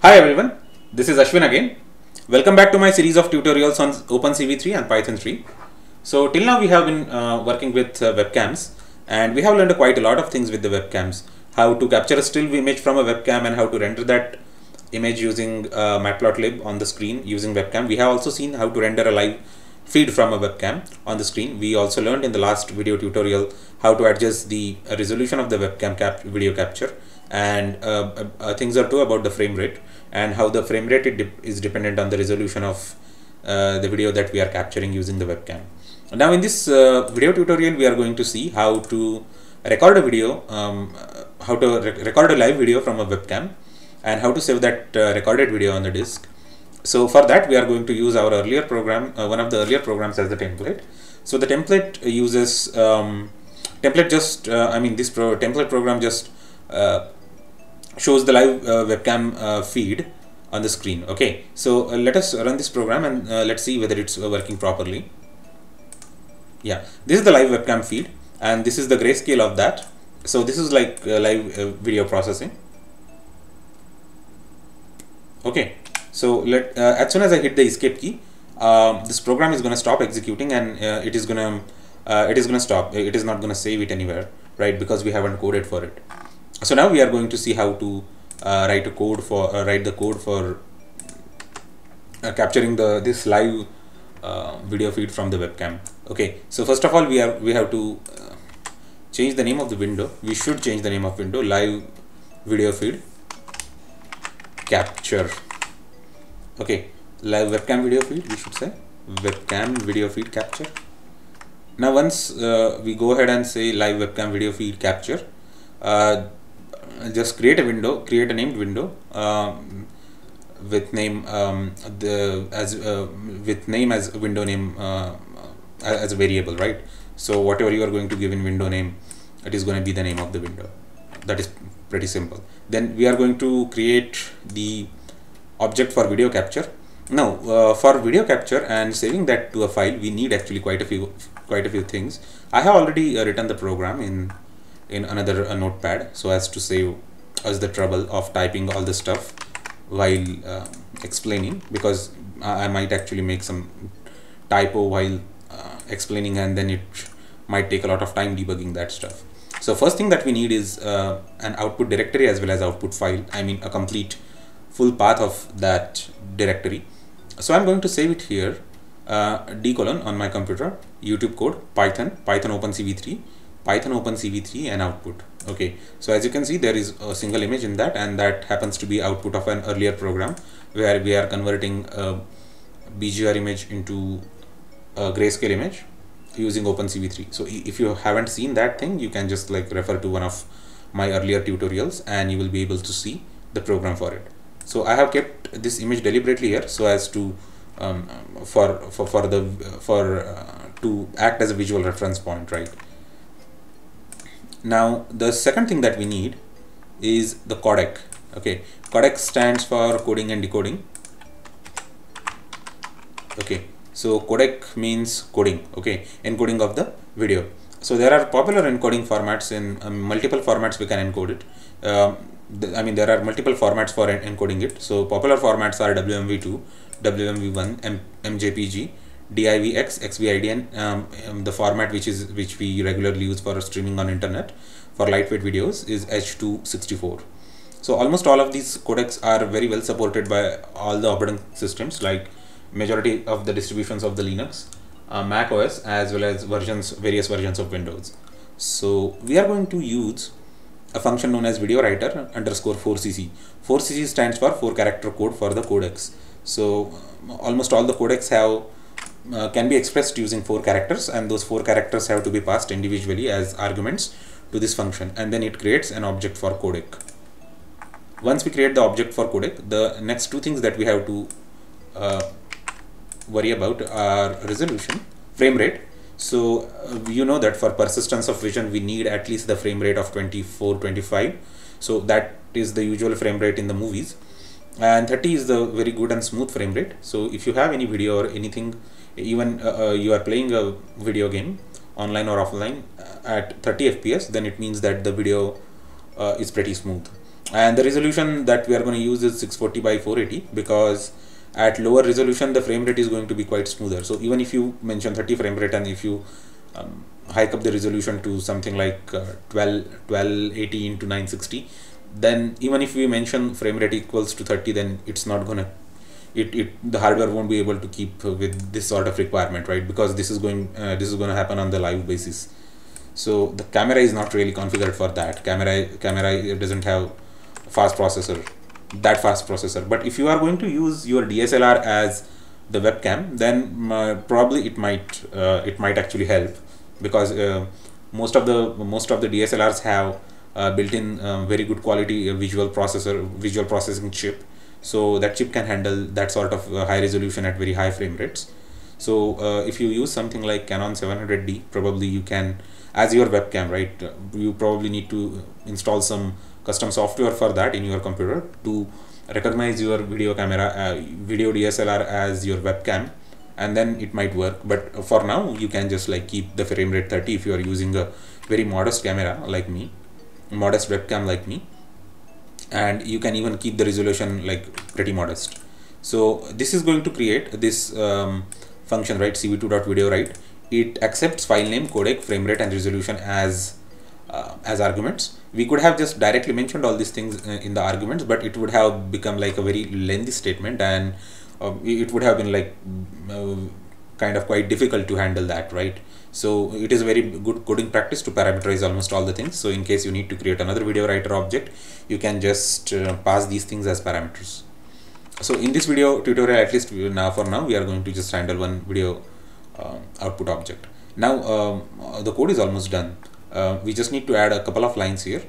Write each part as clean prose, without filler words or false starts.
Hi everyone, this is Ashwin again. Welcome back to my series of tutorials on OpenCV3 and Python 3. So till now we have been working with webcams, and we have learned quite a lot of things with the webcams. How to capture a still image from a webcam and how to render that image using Matplotlib on the screen using webcam. We have also seen how to render a live feed from a webcam on the screen. We also learned in the last video tutorial how to adjust the resolution of the webcam video capture, and things are too about the frame rate and how the frame rate is dependent on the resolution of the video that we are capturing using the webcam. Now in this video tutorial we are going to see how to record a video, how to record a live video from a webcam, and how to save that recorded video on the disk. So for that we are going to use our earlier program, one of the earlier programs as the template. So the template uses template program just shows the live webcam feed on the screen. Okay, so let us run this program and let's see whether it's working properly. Yeah, this is the live webcam feed and this is the grayscale of that. So this is like live video processing. Okay, so as soon as I hit the escape key, this program is going to stop executing, and it is going to stop. It is not going to save it anywhere, right? Because we haven't coded for it. So now we are going to see how to write the code for capturing this live video feed from the webcam. Okay, so first of all we have to change the name of the window. We should change the name of window live video feed capture. Okay, live webcam video feed, we should say webcam video feed capture. Now once we go ahead and say live webcam video feed capture, just create a named window with name as window name as a variable, right? So whatever you are going to give in window name, it is going to be the name of the window. That is pretty simple. Then we are going to create the object for video capture. Now for video capture and saving that to a file, we need actually quite a few things. I have already written the program in another notepad so as to save us the trouble of typing all the stuff while explaining, because I might actually make some typo while explaining, and then it might take a lot of time debugging that stuff. So first thing that we need is an output directory as well as output file. I mean a complete full path of that directory. So I'm going to save it here, d: on my computer, YouTube code, Python OpenCV3, Python OpenCV3 and output. Okay, so as you can see there is a single image in that, and that happens to be output of an earlier program where we are converting a BGR image into a grayscale image using OpenCV3. So if you haven't seen that thing, you can just like refer to one of my earlier tutorials and you will be able to see the program for it. So I have kept this image deliberately here so as to to act as a visual reference point, right? Now the second thing that we need is the codec. Okay, codec stands for coding and decoding. Okay, so codec means coding, okay, encoding of the video. So there are popular encoding formats in multiple formats we can encode it. There are multiple formats for encoding it. So popular formats are WMV2, WMV1, MJPG, DIVX, XVID, and the format which we regularly use for streaming on internet for lightweight videos is H.264. So almost all of these codecs are very well supported by all the operating systems, like majority of the distributions of the Linux, Mac OS, as well as various versions of Windows. So we are going to use a function known as video writer _4cc. 4cc stands for 4-character code for the codecs. So almost all the codecs can be expressed using 4 characters, and those 4 characters have to be passed individually as arguments to this function, and then it creates an object for codec. Once we create the object for codec, the next two things that we have to worry about are resolution, frame rate. So you know that for persistence of vision we need at least the frame rate of 24-25. So that is the usual frame rate in the movies, and 30 is the very good and smooth frame rate. So if you have any video or anything, even you are playing a video game online or offline at 30 fps, then it means that the video is pretty smooth. and the resolution that we are going to use is 640 by 480, because at lower resolution the frame rate is going to be quite smoother. So even if you mention 30 frame rate, and if you hike up the resolution to something like 1280 into 960, then even if we mention frame rate equals to 30, then it's not gonna, the hardware won't be able to keep with this sort of requirement, right? Because this is going to happen on the live basis. So the camera is not really configured for that. Camera doesn't have fast processor, but if you are going to use your DSLR as the webcam, then probably it might actually help, because most of the DSLRs have built-in very good quality visual processing chip, so that chip can handle that sort of high resolution at very high frame rates. So if you use something like Canon 700D, probably you can, as your webcam, right, you probably need to install some custom software for that in your computer to recognize your video DSLR as your webcam, and then it might work. But for now you can just like keep the frame rate 30 if you are using a very modest camera like me, modest webcam like me, and you can even keep the resolution like pretty modest. So this is going to create this function, right, cv2.video, right? It accepts file name, codec, frame rate and resolution as arguments. We could have just directly mentioned all these things in the arguments, but it would have become like a very lengthy statement, and it would have been like kind of quite difficult to handle that, right? So it is a very good coding practice to parameterize almost all the things. So in case you need to create another video writer object, you can just pass these things as parameters. So in this video tutorial, at least for now, we are going to just handle one video output object. Now the code is almost done. We just need to add a couple of lines here.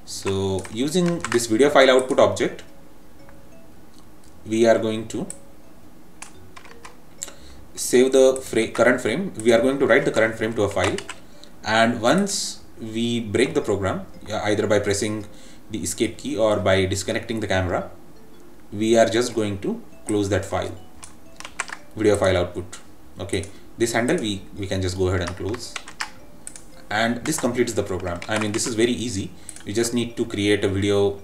So using this video file output object, we are going to save the current frame. We are going to write the current frame to a file, and once we break the program, either by pressing the escape key or by disconnecting the camera, we are just going to close that file, video file output. Okay, this handle we can just go ahead and close, and this completes the program. I mean, this is very easy. You just need to create a video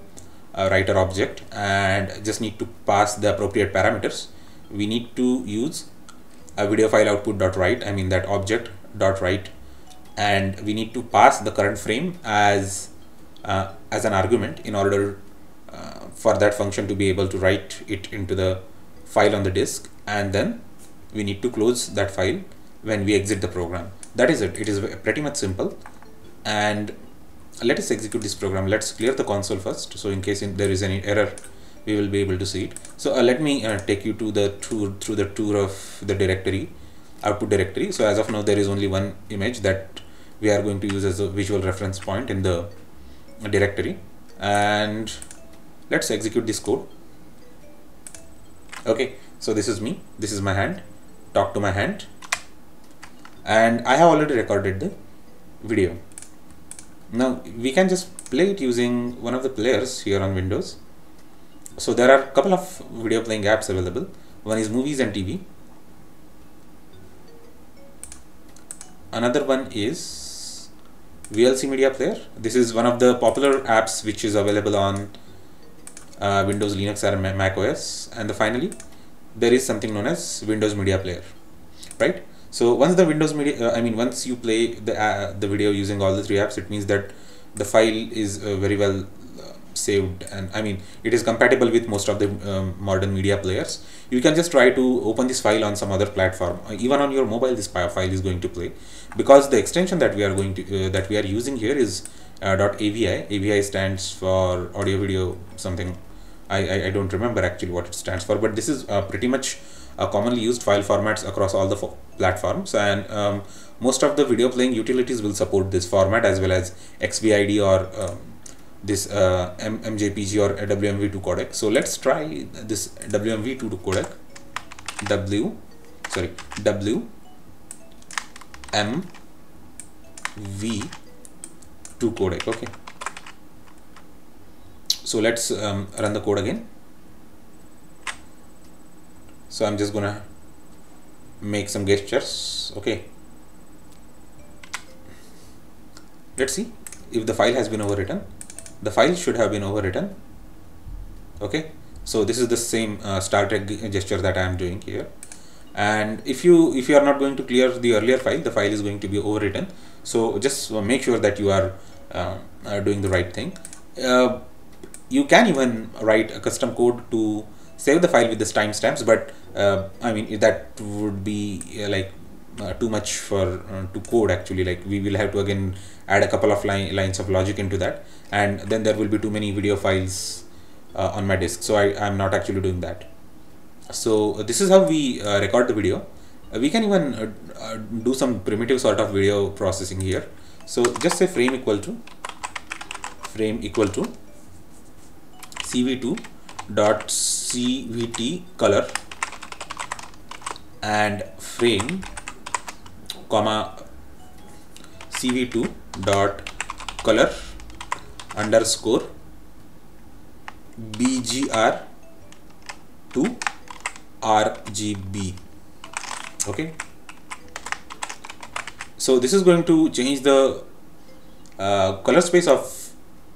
writer object and just need to pass the appropriate parameters. We need to use a video file output dot write, I mean that object dot write, and we need to pass the current frame as an argument in order for that function to be able to write it into the file on the disk, and then we need to close that file when we exit the program. That is it. It is pretty much simple, and let us execute this program. Let's clear the console first, so in case there is any error, we will be able to see it. So let me take you to the through the tour of the directory, output directory. So as of now, there is only one image that we are going to use as a visual reference point in the directory, and let's execute this code. Okay, so this is me, this is my hand, talk to my hand, and I have already recorded the video. Now we can just play it using one of the players here on Windows. So there are a couple of video playing apps available. One is Movies and TV. Another one is VLC Media Player. This is one of the popular apps which is available on Windows, Linux or Mac OS. And finally, there is something known as Windows Media Player, right? So once the Windows Media, once you play the video using all the three apps, it means that the file is very well saved, and it is compatible with most of the modern media players. You can just try to open this file on some other platform. Even on your mobile, this file is going to play, because the extension that we are going to that we are using here is .avi. AVI stands for audio video something. I don't remember actually what it stands for, but this is pretty much commonly used file formats across all the platforms, and most of the video playing utilities will support this format, as well as XVID or this MJPG or WMV2 codec. So let's try this WMV2 codec, WMV2 codec. Okay, so let's run the code again. So I'm just gonna make some gestures. Okay, let's see if the file has been overwritten. The file should have been overwritten. Okay, so this is the same start gesture that I am doing here. And if you are not going to clear the earlier file, the file is going to be overwritten. So just make sure that you are doing the right thing. You can even write a custom code to save the file with this timestamps, but I mean that would be too much for to code actually. Like we will have to again add a couple of lines of logic into that, and then there will be too many video files on my disk. So I'm not actually doing that. So this is how we record the video. We can even do some primitive sort of video processing here. So just say frame equal to cv2 dot cvt color and frame comma cv2 dot color underscore bgr to RGB. Okay, so this is going to change the color space of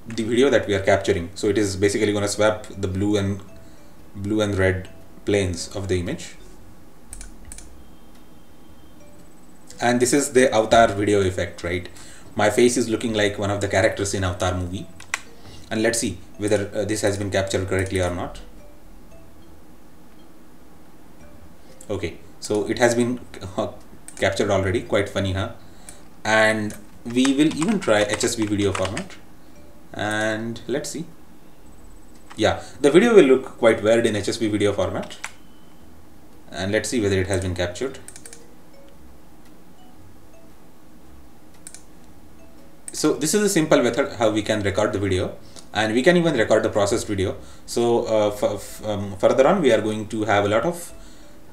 the video that we are capturing. So it is basically going to swap the blue and red planes of the image. And this is the avatar video effect, right? My face is looking like one of the characters in Avatar movie. And let's see whether this has been captured correctly or not. Okay, so it has been captured already. Quite funny, huh? And we will even try HSV video format, and let's see. Yeah, the video will look quite weird in HSV video format, and let's see whether it has been captured. So this is a simple method how we can record the video, and we can even record the processed video. So further on, we are going to have a lot of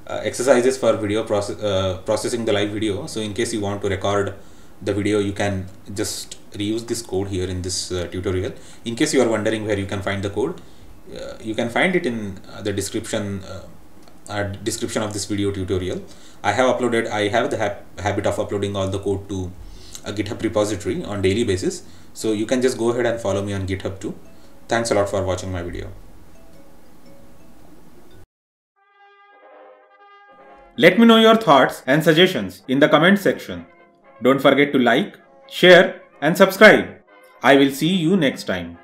exercises for video processing the live video. So in case you want to record the video, you can just reuse this code here in this tutorial. In case you are wondering where you can find the code, you can find it in the description of this video tutorial. I have the habit of uploading all the code to a GitHub repository on daily basis, so you can just go ahead and follow me on GitHub too. Thanks a lot for watching my video. Let me know your thoughts and suggestions in the comment section. Don't forget to like, share and subscribe. I will see you next time.